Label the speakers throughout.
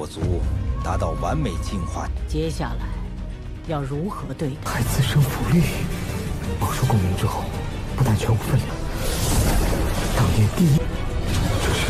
Speaker 1: 族达到完美进化。
Speaker 2: 接下来要如何对待？
Speaker 3: 太子生福利，宝术共鸣之后，不但全无分量，当年第一，这是。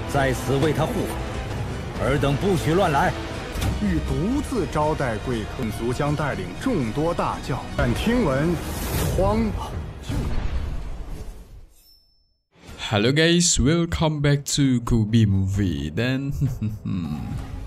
Speaker 1: 在此为他护法，尔等不许乱来。
Speaker 4: 欲独自招待贵客，本族将带领众多大将，但听闻荒岛就。
Speaker 5: Halo guys, welcome back to Kubi Movie. Dan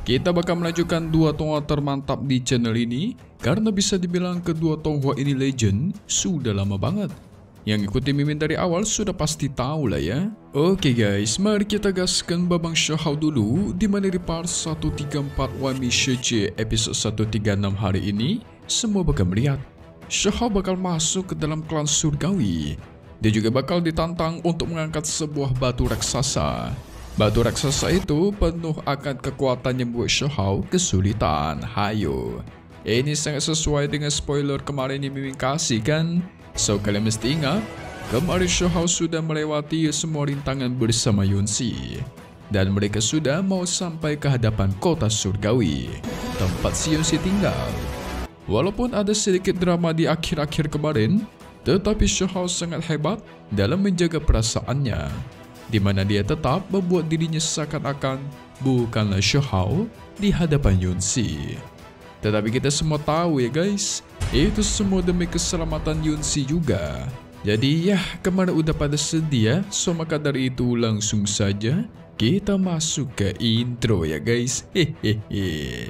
Speaker 5: kita bakal melanjutkan dua tonghua termantap di channel ini, karena bisa dibilang kedua tonghua ini legend sudah lama banget. Yang ikuti Mimin dari awal sudah pasti tahu lah ya. Oke guys, mari kita gaskan babang Xiaohao dulu, dimana di part 134 Wami Shiji episode 136 hari ini, semua bakal melihat Xiaohao bakal masuk ke dalam klan surgawi. Dia juga bakal ditantang untuk mengangkat sebuah batu raksasa. Batu raksasa itu penuh akan kekuatan yang membuat Xiaohao kesulitan. Hayo, ini sangat sesuai dengan spoiler kemarin yang Mimin kasih kan. So kalian mesti ingat, kemarin Xiaohao sudah melewati semua rintangan bersama Yunxi, dan mereka sudah mau sampai ke hadapan kota surgawi, tempat si Yunxi tinggal. Walaupun ada sedikit drama di akhir-akhir kemarin, tetapi Xiaohao sangat hebat dalam menjaga perasaannya, di mana dia tetap membuat dirinya seakan-akan bukanlah Xiaohao di hadapan Yunxi. Tetapi kita semua tahu ya guys, itu semua demi keselamatan Yunxi juga. Jadi ya, kemarin udah pada sedih ya. So maka dari itu langsung saja kita masuk ke intro ya guys. Hehehe.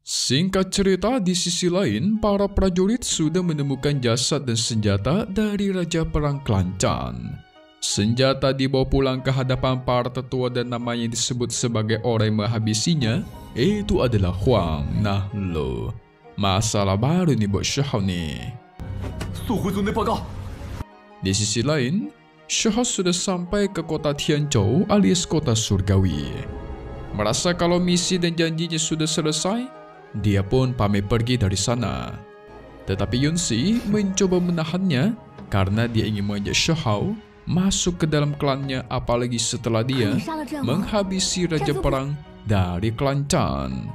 Speaker 5: Singkat cerita, di sisi lain, para prajurit sudah menemukan jasad dan senjata dari Raja Perang Klan Chan. Senjata dibawa pulang ke hadapan para tetua dan namanya disebut sebagai orang yang menghabisinya, itu adalah Huang. Nah lo, masalah baru nih buat Xiaohao nih. Di sisi lain, Xiaohao sudah sampai ke kota Tianzhou alias kota surgawi. Merasa kalau misi dan janjinya sudah selesai, dia pun pamit pergi dari sana. Tetapi Yunxi mencoba menahannya karena dia ingin mengajak Xiaohao masuk ke dalam klannya, apalagi setelah dia menghabisi Raja Perang dari klan Chan.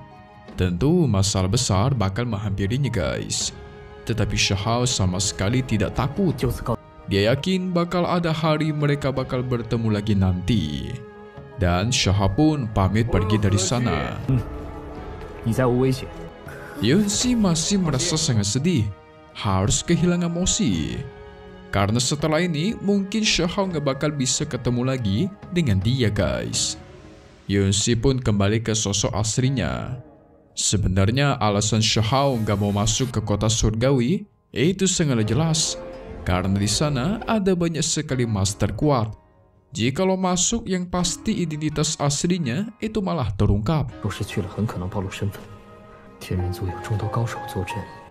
Speaker 5: Tentu masalah besar bakal menghampirinya guys. Tetapi Xiaohao sama sekali tidak takut. Dia yakin bakal ada hari mereka bakal bertemu lagi nanti. Dan Xiaohao pun pamit pergi dari sana. Yunxi masih merasa sangat sedih, harus kehilangan Moxi. Karena setelah ini mungkin Xiaohao nggak bakal bisa ketemu lagi dengan dia guys. Yunxi pun kembali ke sosok aslinya. Sebenarnya alasan Xiaohao nggak mau masuk ke kota surgawi itu sangat jelas. Karena di sana ada banyak sekali master kuat. Jikalau masuk, yang pasti identitas aslinya itu malah terungkap.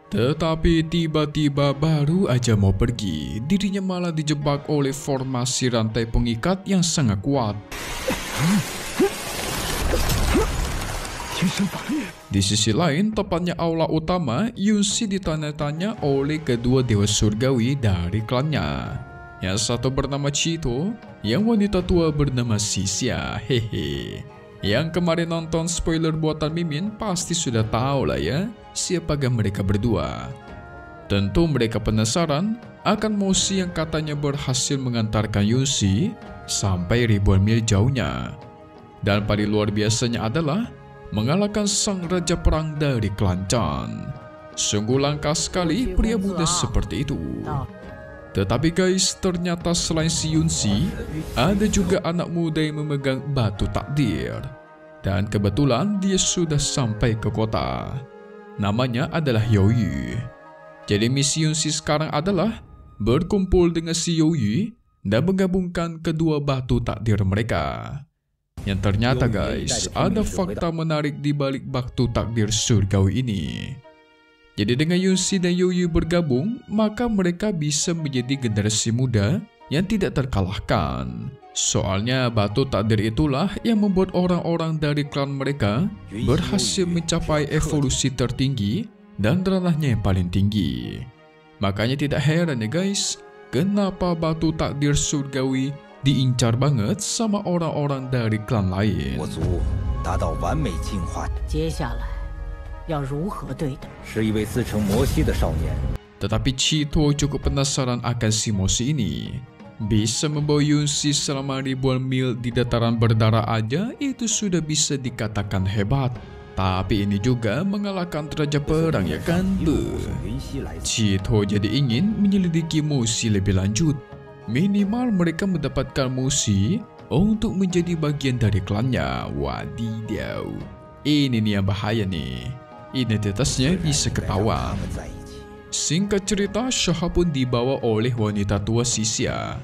Speaker 5: Tetapi tiba-tiba baru aja mau pergi, dirinya malah dijebak oleh formasi rantai pengikat yang sangat kuat. Di sisi lain, tepatnya aula utama, Yunxi ditanya-tanya oleh kedua dewa surgawi dari klannya. Yang satu bernama Chito, yang wanita tua bernama Xixia. Hehe. Yang kemarin nonton spoiler buatan Mimin pasti sudah tahu lah ya, siapakah mereka berdua. Tentu mereka penasaran akan Moxi yang katanya berhasil mengantarkan Yunxi sampai ribuan mil jauhnya. Dan paling luar biasanya adalah mengalahkan sang Raja Perang dari klan Chan. Sungguh langka sekali pria muda seperti itu. Tetapi guys, ternyata selain si Yunxi, ada juga anak muda yang memegang batu takdir. Dan kebetulan dia sudah sampai ke kota. Namanya adalah Youyu. Jadi misi Yunxi sekarang adalah berkumpul dengan si Youyu dan menggabungkan kedua batu takdir mereka. Yang ternyata guys, ada fakta menarik di balik batu takdir surgawi ini. Jadi dengan Yunxi dan Youyu bergabung, maka mereka bisa menjadi generasi muda yang tidak terkalahkan. Soalnya batu takdir itulah yang membuat orang-orang dari klan mereka berhasil mencapai evolusi tertinggi dan ranahnya yang paling tinggi. Makanya tidak heran ya guys, kenapa batu takdir surgawi diincar banget sama orang-orang dari klan lain.
Speaker 1: 达到完美进化，
Speaker 2: 接下来要如何对待？
Speaker 1: 是一位自称摩西的少年。
Speaker 5: Tetapi Chito cukup penasaran akan si Moshi ini. Bisa membawa Yunsi selama ribuan mil di dataran berdarah aja itu sudah bisa dikatakan hebat. Tapi ini juga mengalahkan raja perang ya kan? Chito jadi ingin menyelidiki Moshi lebih lanjut. Minimal mereka mendapatkan Moshi untuk menjadi bagian dari klannya. Wadidaw. Ini nih yang bahaya nih. Identitasnya bisa ketahuan. Singkat cerita, Shahao pun dibawa oleh wanita tua Sisia.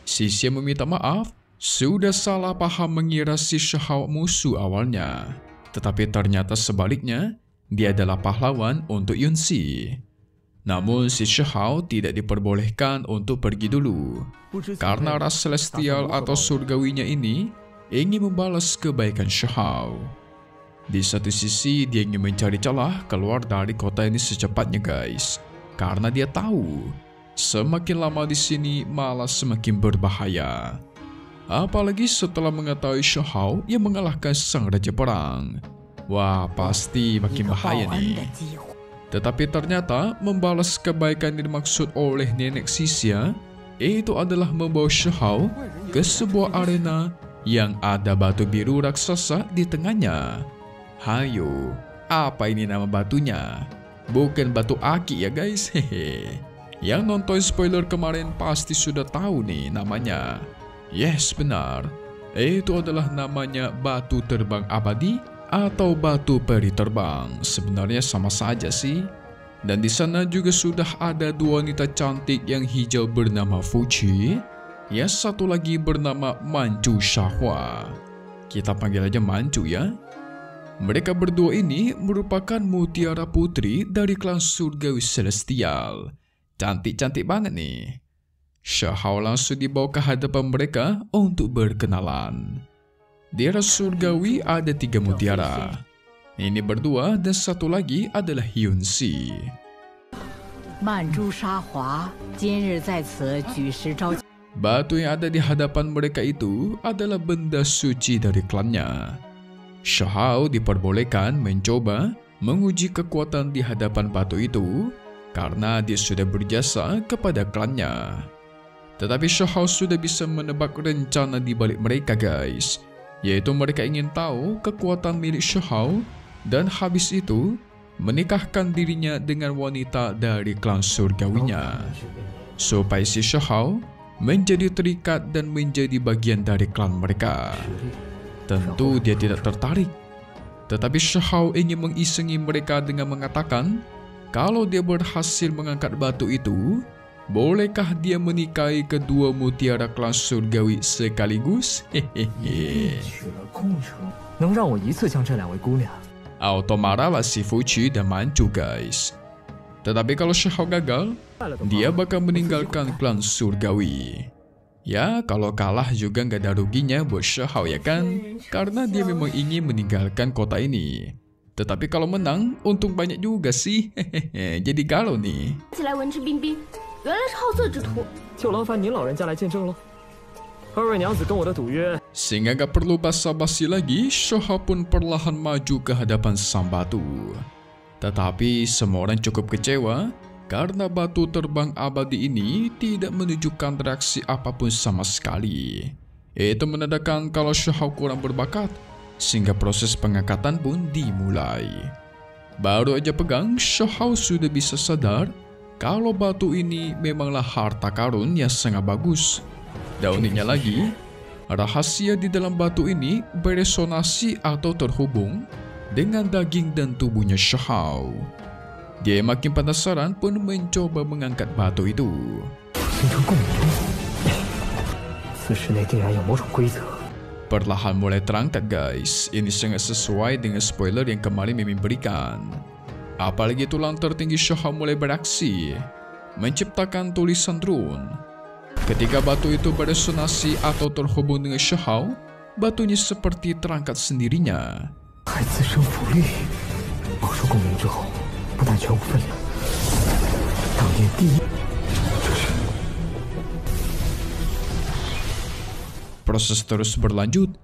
Speaker 5: Sisia meminta maaf, sudah salah paham mengira si Shahao musuh awalnya. Tetapi ternyata sebaliknya, dia adalah pahlawan untuk Yunsi. Namun si Shahao tidak diperbolehkan untuk pergi dulu. Karena ras celestial atau surgawinya ini ingin membalas kebaikan Shahao. Di satu sisi dia ingin mencari celah keluar dari kota ini secepatnya guys. Karena dia tahu semakin lama di sini malah semakin berbahaya. Apalagi setelah mengetahui Shahao yang mengalahkan sang raja perang. Wah, pasti makin bahaya nih. Tetapi ternyata membalas kebaikan yang dimaksud oleh nenek Sisia itu adalah membawa Shahao ke sebuah arena yang ada batu biru raksasa di tengahnya. Hayo, apa ini nama batunya? Bukan batu aki ya guys, hehe. Yang nonton spoiler kemarin pasti sudah tahu nih namanya. Yes, benar. Itu adalah namanya batu terbang abadi atau batu peri terbang. Sebenarnya sama saja sih. Dan di sana juga sudah ada dua wanita cantik yang hijau bernama Fuchi. Yang satu lagi bernama Manchu Shahua. Kita panggil aja Manchu ya. Mereka berdua ini merupakan mutiara putri dari klan surgawi celestial. Cantik-cantik banget nih. Shahao langsung dibawa ke hadapan mereka untuk berkenalan. Di ras surgawi ada 3 mutiara. Ini berdua dan satu lagi adalah Hyunsi.
Speaker 2: Manchu Shahua 今日在此举行召集。
Speaker 5: Batu yang ada di hadapan mereka itu adalah benda suci dari klannya. Shahao diperbolehkan mencoba menguji kekuatan di hadapan batu itu karena dia sudah berjasa kepada klannya. Tetapi Shahao sudah bisa menebak rencana di balik mereka guys, yaitu mereka ingin tahu kekuatan milik Shahao dan habis itu menikahkan dirinya dengan wanita dari klan surgawinya supaya si Shahao menjadi terikat dan menjadi bagian dari klan mereka. Tentu dia tidak tertarik. Tetapi Shahao ingin mengisengi mereka dengan mengatakan kalau dia berhasil mengangkat batu itu, bolehkah dia menikahi kedua mutiara klan surgawi sekaligus? Hehehe. Auto marahlah si Fuchi dan Manchu guys. Tetapi kalau Shahao gagal, dia bakal meninggalkan klan surgawi. Ya, kalau kalah juga nggak ada ruginya buat Shahao ya kan? Karena dia memang ingin meninggalkan kota ini. Tetapi kalau menang, untung banyak juga sih. Hehehe, jadi galau nih. Sehingga gak perlu basa-basi lagi, Shahao pun perlahan maju ke hadapan sang batu. Tetapi semua orang cukup kecewa karena batu terbang abadi ini tidak menunjukkan reaksi apapun sama sekali. Itu menandakan kalau Shahao kurang berbakat, sehingga proses pengangkatan pun dimulai. Baru aja pegang, Shahao sudah bisa sadar kalau batu ini memanglah harta karun yang sangat bagus. Dan uniknya lagi, rahasia di dalam batu ini beresonasi atau terhubung dengan daging dan tubuhnya Shahao. Dia makin penasaran pun mencoba mengangkat batu itu. Perlahan mulai terangkat guys. Ini sangat sesuai dengan spoiler yang kemarin Mimin berikan. Apalagi tulang tertinggi Shahao mulai beraksi, menciptakan tulisan rune. Ketika batu itu beresonansi atau terhubung dengan Shahao, batunya seperti terangkat sendirinya.
Speaker 3: 还自身浮力，饱受共鸣之后，不但全无分量，当年第一，这是。
Speaker 5: Proses terus berlanjut.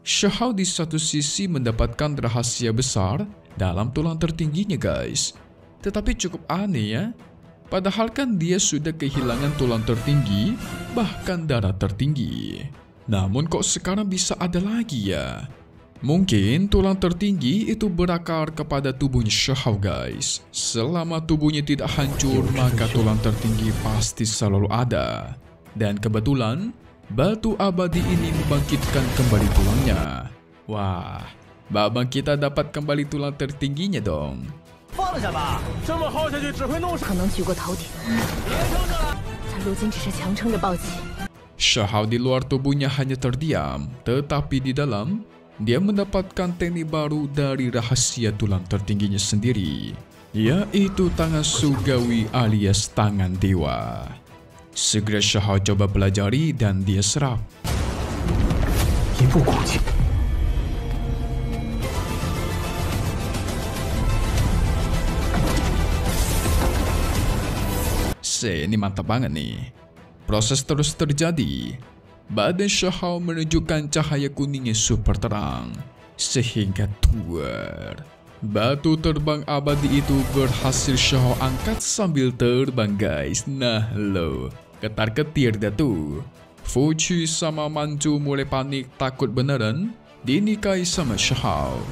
Speaker 5: Shahao di satu sisi mendapatkan rahasia besar dalam tulang tertingginya guys. Tetapi cukup aneh ya. Padahal kan dia sudah kehilangan tulang tertinggi, bahkan darah tertinggi. Namun kok sekarang bisa ada lagi ya? Mungkin tulang tertinggi itu berakar kepada tubuhnya Shahao guys. Selama tubuhnya tidak hancur, maka tulang tertinggi pasti selalu ada. Dan kebetulan, batu abadi ini membangkitkan kembali tulangnya. Wah, babang kita dapat kembali tulang tertingginya dong.
Speaker 6: 放下吧，这么耗下去只会弄伤。
Speaker 7: 可能举过头顶，他如今只是强撑着抱起。
Speaker 5: Shahao di luar tubuhnya hanya terdiam, tetapi di dalam, dia mendapatkan teknik baru dari rahasia tulang tertingginya sendiri, yaitu tangan surgawi alias tangan dewa. Segera Shahao coba pelajari dan dia serap.
Speaker 3: 一步攻击。
Speaker 5: Ini mantap banget nih. Proses terus terjadi. Badan Shahao menunjukkan cahaya kuningnya super terang, sehingga tuar. Batu terbang abadi itu berhasil Shahao angkat sambil terbang guys. Nah lo, ketar-ketir dah tuh. Fuji sama Manju mulai panik takut beneran dinikahi sama Shahao.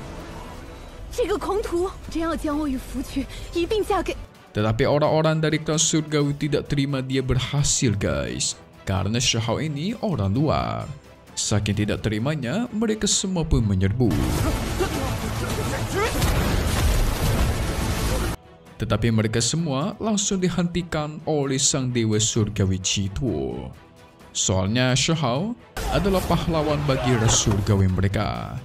Speaker 7: 这个狂徒真要将我与福去一并嫁给。
Speaker 5: Tetapi orang-orang dari klan surgawi tidak terima dia berhasil guys, karena Shahao ini orang luar. Saking tidak terimanya, mereka semua pun menyerbu. Tetapi mereka semua langsung dihentikan oleh sang dewa surgawi Qituo. Soalnya Shahao adalah pahlawan bagi ras surgawi mereka.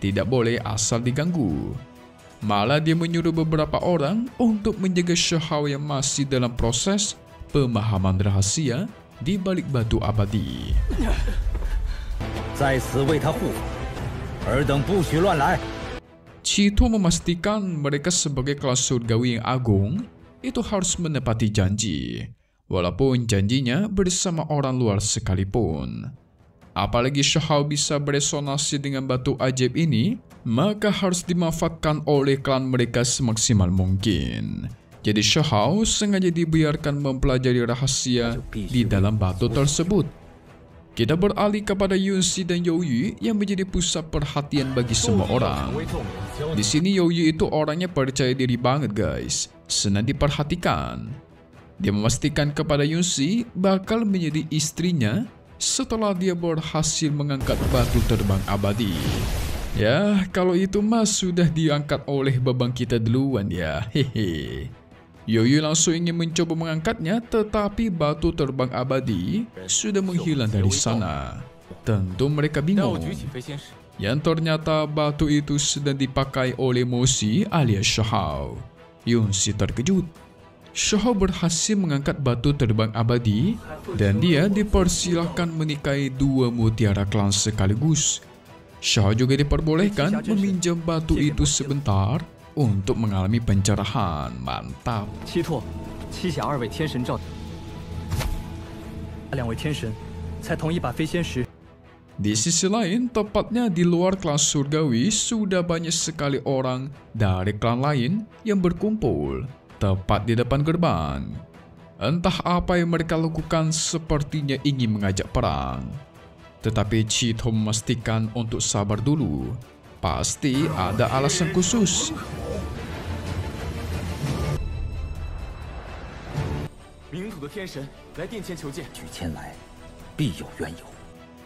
Speaker 5: Tidak boleh asal diganggu. Malah dia menyuruh beberapa orang untuk menjaga Shahao yang masih dalam proses pemahaman rahasia di balik batu abadi.
Speaker 1: 在此为他护法，尔等不许乱来。
Speaker 5: Qituo memastikan mereka sebagai kelas surgawi yang agung itu harus menepati janji, walaupun janjinya bersama orang luar sekalipun. Apalagi Shahao bisa beresonansi dengan batu ajaib ini, maka harus dimanfaatkan oleh klan mereka semaksimal mungkin. Jadi Shahao sengaja dibiarkan mempelajari rahasia di dalam batu tersebut. Kita beralih kepada Yunxi dan Youyu yang menjadi pusat perhatian bagi semua orang. Di sini Youyu itu orangnya percaya diri banget guys, senang diperhatikan. Dia memastikan kepada Yunxi bakal menjadi istrinya setelah dia berhasil mengangkat batu terbang abadi. Ya, kalau itu mas sudah diangkat oleh babang kita duluan ya. Hehe. Youyu langsung ingin mencoba mengangkatnya, tetapi batu terbang abadi sudah menghilang dari sana. Tentu mereka bingung. Yang ternyata batu itu sedang dipakai oleh Moshi alias Shahao. Yunxi terkejut. Shahao berhasil mengangkat batu terbang abadi dan dia dipersilahkan menikahi dua mutiara klan sekaligus. Shahao juga diperbolehkan meminjam batu itu sebentar untuk mengalami pencerahan. Mantap.
Speaker 6: 七拓、七侠二位天神召，两位天神才同意把飞仙石。
Speaker 5: Di sisi lain, tepatnya di luar klan surgawi, sudah banyak sekali orang dari klan lain yang berkumpul tepat di depan gerbang. Entah apa yang mereka lakukan, sepertinya ingin mengajak perang. Tetapi Qituo memastikan untuk sabar dulu. Pasti ada alasan khusus.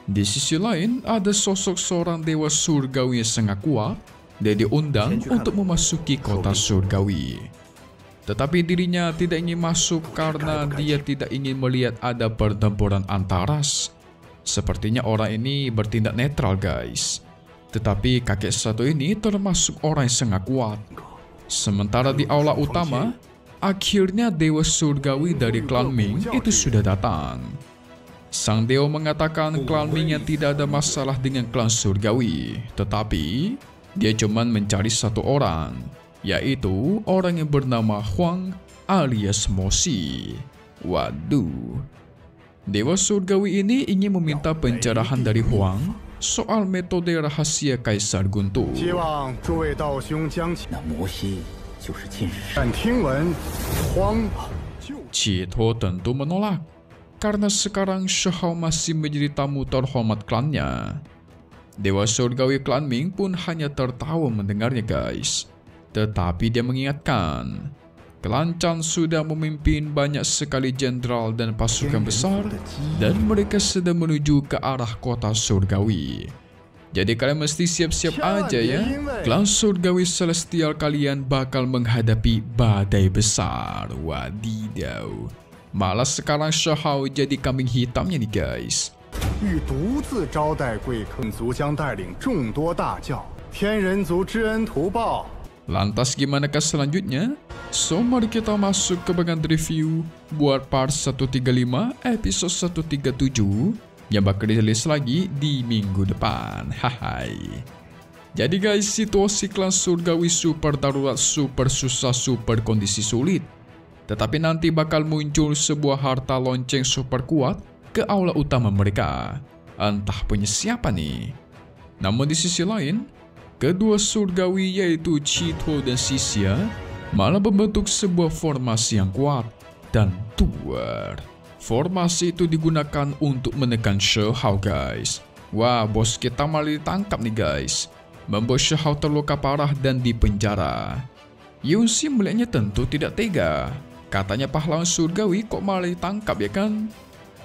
Speaker 5: Di sisi lain, ada sosok seorang dewa surgawi yang sangat kuat dan diundang untuk memasuki kota surgawi. Tetapi dirinya tidak ingin masuk karena dia tidak ingin melihat ada pertempuran antaras. Sepertinya orang ini bertindak netral guys. Tetapi kakek satu ini termasuk orang yang sangat kuat. Sementara di aula utama, akhirnya dewa surgawi dari klan Ming itu sudah datang. Sang dewa mengatakan klan Ming yang tidak ada masalah dengan klan surgawi, tetapi dia cuman mencari satu orang, yaitu orang yang bernama Huang alias Moshi. Waduh. Dewa surgawi ini ingin meminta pencerahan dari Huang soal metode rahasia Kaisar Guntur.
Speaker 4: 希望诸位道兄将其
Speaker 1: 那摩西就是近日。
Speaker 4: 但听闻荒
Speaker 5: Chito tentu menolak, karena sekarang Shihao masih menjadi tamu terhormat klannya. Dewa surgawi klan Ming pun hanya tertawa mendengarnya guys. Tetapi dia mengingatkan, klan Chan sudah memimpin banyak sekali jenderal dan pasukan besar, dan mereka sedang menuju ke arah kota surgawi. Jadi kalian mesti siap-siap aja ya. Klan surgawi celestial kalian bakal menghadapi badai besar. Wadidaw. Malah sekarang Shihao jadi kambing hitamnya nih guys.
Speaker 4: 欲独自招待贵客族，将带领众多大教天人族知恩图报。
Speaker 5: Lantas gimanakah selanjutnya? So mari kita masuk ke bagian review buat part 135 episode 137 yang bakal dirilis lagi di minggu depan. Hai. Jadi guys, situasi klan surgawi super darurat, super susah, super kondisi sulit. Tetapi nanti bakal muncul sebuah harta lonceng super kuat ke aula utama mereka. Entah punya siapa nih. Namun di sisi lain, kedua surgawi yaitu Chito dan Xixia malah membentuk sebuah formasi yang kuat dan tuar. Formasi itu digunakan untuk menekan Shihao guys. Wah, bos kita malah ditangkap nih guys. Membuat Shihao terluka parah dan dipenjara. Yunxi melihatnya tentu tidak tega. Katanya pahlawan surgawi kok malah ditangkap ya kan?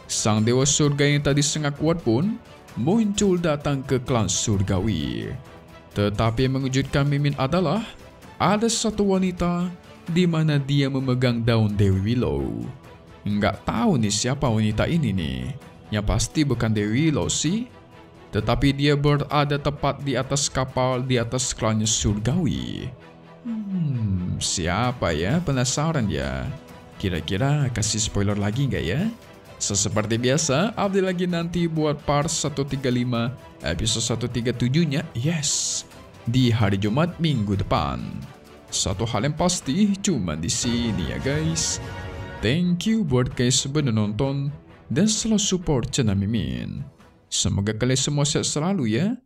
Speaker 5: Sang dewa surga yang tadi sangat kuat pun muncul datang ke klan surgawi. Tetapi yang mengejutkan Mimin adalah ada satu wanita di mana dia memegang daun Dewi Willow. Nggak tahu nih siapa wanita ini nih. Yang pasti bukan Dewi Willow sih. Tetapi dia berada tepat di atas kapal di atas klannya surgawi. Siapa ya? Penasaran ya? Kira-kira kasih spoiler lagi nggak ya? Seperti biasa, update lagi nanti buat part 135 episode 137-nya, yes, di hari Jumat minggu depan. Satu hal yang pasti cuma di sini ya guys. Thank you buat guys sudah nonton dan selalu support channel Mimin. Semoga kalian semua sehat selalu ya.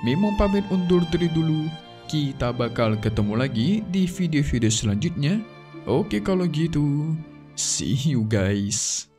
Speaker 5: Mimin pamit undur diri dulu. Kita bakal ketemu lagi di video-video selanjutnya. Oke kalau gitu, see you guys.